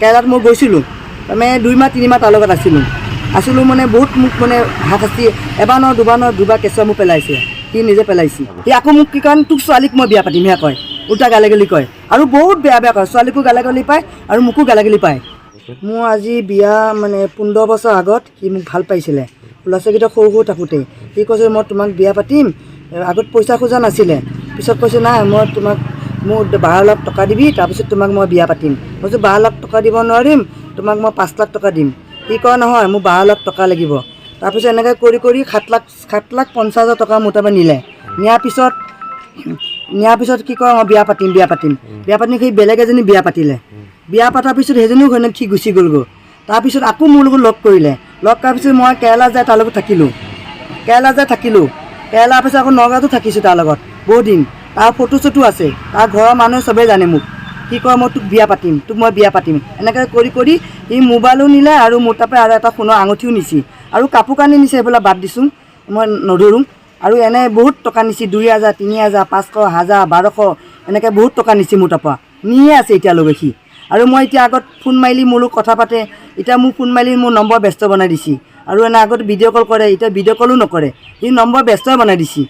কেৰালাত মই গৈছিলোঁ তাৰমানে 2 মাহ 3 মাহ তাৰ লগত আছিলোঁ মানে বহুত মোক মানে হাঁচি এবাৰ নহয় দুবাৰ কেঁচুৱা মোক পেলাইছে, সি নিজে পেলাইছে। সি আকৌ মোক কি কাৰণ তোক ছোৱালীক মই বিয়া পাতিমহে কয়, উল্টা গালাগালি কয় আৰু বহুত বেয়া কয়, ছোৱালীকো গালাগালি পায় আৰু মোকো গালাগালি পায়। মোৰ আজি বিয়া মানে 15 বছৰ আগত সি মোক ভাল পাইছিলে, ল'ৰা ছোৱালীকেইটা সৰু থাকোঁতে। সি কৈছে মই তোমাক বিয়া পাতিম, আগত পইচা খোজা নাছিলে, পিছত কৈছে নাই মই তোমাক মোক 12 লাখ টকা দিবি, তাৰপিছত তোমাক মই বিয়া পাতিম। মই কৈছোঁ 12 লাখ টকা দিব নোৱাৰিম, তোমাক মই 5 লাখ টকা দিম। সি কয় নহয় মোক 12 লাখ টকা লাগিব। তাৰপিছত এনেকৈ কৰি 7,50,000 টকা মোৰ তাৰপৰা নিয়াৰ পিছত কি কয় মই বিয়া পাতিম সি বেলেগ এজনী বিয়া পাতিলে। বিয়া পতাৰ পিছত সেইজনীও ঘৈণীয়েক সি গুচি গ'লগৈ। তাৰপিছত আকৌ মোৰ লগত লগ কৰাৰ পিছত মই কেৰেলা যাই তাৰ লগত থাকিলোঁ। কেৰেলাৰ পিছত আকৌ নগাঁৱতো থাকিছোঁ তাৰ লগত বহুত দিন। তাৰ ফটো চটো আছে, তাৰ ঘৰৰ মানুহে চবেই জানে মোক। কি কয় মই তোক মই বিয়া পাতিম এনেকৈ কৰি সি মোবাইলো নিলে আৰু মোৰ তাৰপৰা আৰু এটা সোণৰ আঙুঠিও নিছে আৰু কাপোৰ কানি নিছে, সেইবিলাক বাদ দিছোঁ মই নধৰোঁ। আৰু এনে বহুত টকা নিছে, 2,000 3,000 500 1000 1200 এনেকৈ বহুত টকা নিছে মোৰ তাৰপৰা, নিয়ে আছে এতিয়ালৈকে সি। আৰু মই এতিয়া আগত ফোন মাৰিলি মোৰ লগত কথা পাতে, এতিয়া মোক ফোন মাৰিলি মোৰ নম্বৰ ব্যস্ত বনাই দিছে। আৰু এনে আগত ভিডিঅ' কল কৰে, এতিয়া ভিডিঅ' কলো নকৰে, সি নম্বৰ ব্যস্তই বনাই দিছে,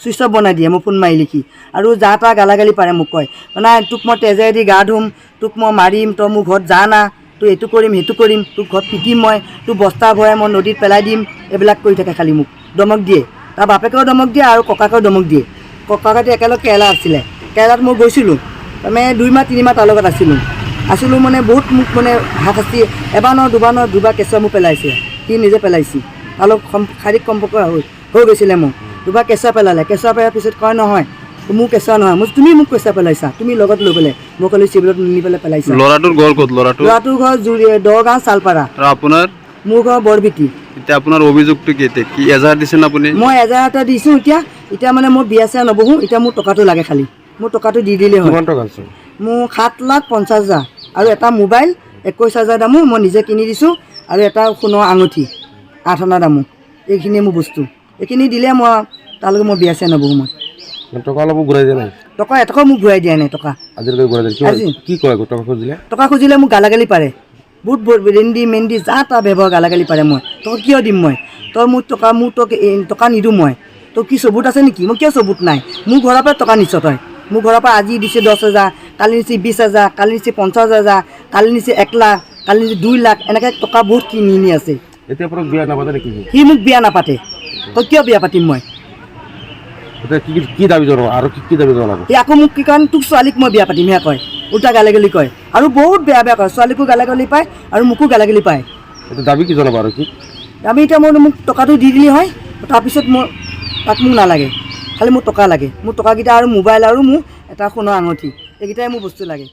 ছুইচ অফ বনাই দিয়ে মই ফোন মাৰিলি সি। আৰু যা তা গালাগালি পাৰে মোক, কয় মানে তোক মই তেজেদি গা ধুম, তোক মই মাৰিম, তই মোৰ ঘৰত যা না, তোক এইটো কৰিম সেইটো কৰিম, তোক ঘৰত পিটিম, মই তোক বস্তা ভৰাই মই নদীত পেলাই দিম, এইবিলাক কৰি থাকে খালি মোক ধমক দিয়ে। তাৰ বাপেকেও ধমক দিয়ে আৰু ককাকেও ধমক দিয়ে। ককাকেইটো একেলগে কেৰেলা আছিলে, কেৰেলাত মই গৈছিলোঁ তাৰমানে 2 মাহ 3 মাহ তাৰ লগত আছিলোঁ মানে বহুত মোক মানে হাঁচি এবাৰ নহয় দুবাৰ কেঁচুৱা মোক পেলাইছে, সি নিজে পেলাইছে। অলপ শাৰীৰিক সম্পৰ্ক হৈ গৈছিলে মোৰ, 2বাৰ কেঁচুৱা পেলালে। কেঁচুৱা পেলাৰ পিছত কয় নহয় মোৰ কেঁচুৱা নহয়, তুমি মোক কেঁচুৱা পেলাইছা, তুমি লগত লৈ পেলাই মই ক'লো চিভিলত নি পেলাই পেলাইছা। ল'ৰাটোৰ ঘৰ ক'ত? ল'ৰাটোৰ ঘৰ দগাঁও চালপাৰা, আপোনাৰ মোৰ ঘৰ বৰবিটি। এতিয়া আপোনাৰ অভিযোগটো কি এজাহাৰ দিছে না আপুনি? মই এজাহাৰ এটা দিছোঁ। এতিয়া মানে মোৰ বিয়া চিয়া নবহোঁ, এতিয়া মোৰ টকাটো লাগে, খালি মোৰ টকাটো দি দিলেই হয়। মোৰ 7,50,000 আৰু এটা মোবাইল 21,000 দামো মই নিজে কিনি দিছোঁ, আৰু এটা সোণৰ আঙুঠি 8 অনা দামো। এইখিনিয়ে মোৰ বস্তু, এইখিনি দিলে মই তালৈকে মই বিয়া চিয়া নবহোঁ। মই টকা অলপো ঘূৰাই দিয়া নাই? টকা এটকাও মোক ঘূৰাই দিয়া নাই। টকা টকা খুজিলে মোক গালাগালি পাৰে, বহুত ৰেন্দি মেন্দি যা তা ব্যৱহাৰ গালাগালি পাৰে। মই তোক কিয় দিম? তই মোক টকা নিদিওঁ মই, তোৰ কি চবুত আছে নেকি? মই কিয় চবুত নাই? মোৰ ঘৰৰ পৰা টকা নিছ তই, মোৰ ঘৰৰ পৰা আজি দিছে 10,000, কালি নিছে 20,000, কালি নিছে 50,000, কালি নিছে 1 লাখ, কালি নিছে 2 লাখ, এনেকৈ টকা বহুত কিনি আছে। সি মোক বিয়া নাপাতে, তই কিয় বিয়া পাতিম মই? সি আকৌ মোক কি কাৰণ তোক ছোৱালীক মই বিয়া পাতিমহে কয়, উল্টা গালাগালি কয় আৰু বহুত বেয়া কয়, ছোৱালীকো গালাগালি পায় আৰু মোকো গালাগালি পায়। দাবী কি জনাব আৰু কি? আমি এতিয়া মোক টকাটো দি দিলি হয়, তাৰপিছত তাক মোক নালাগে, খালি মোৰ টকা লাগে। মোৰ টকাকেইটা আৰু মোবাইল আৰু মোৰ এটা সোণৰ আঙুঠি, এইকেইটাই মোৰ বস্তু লাগে।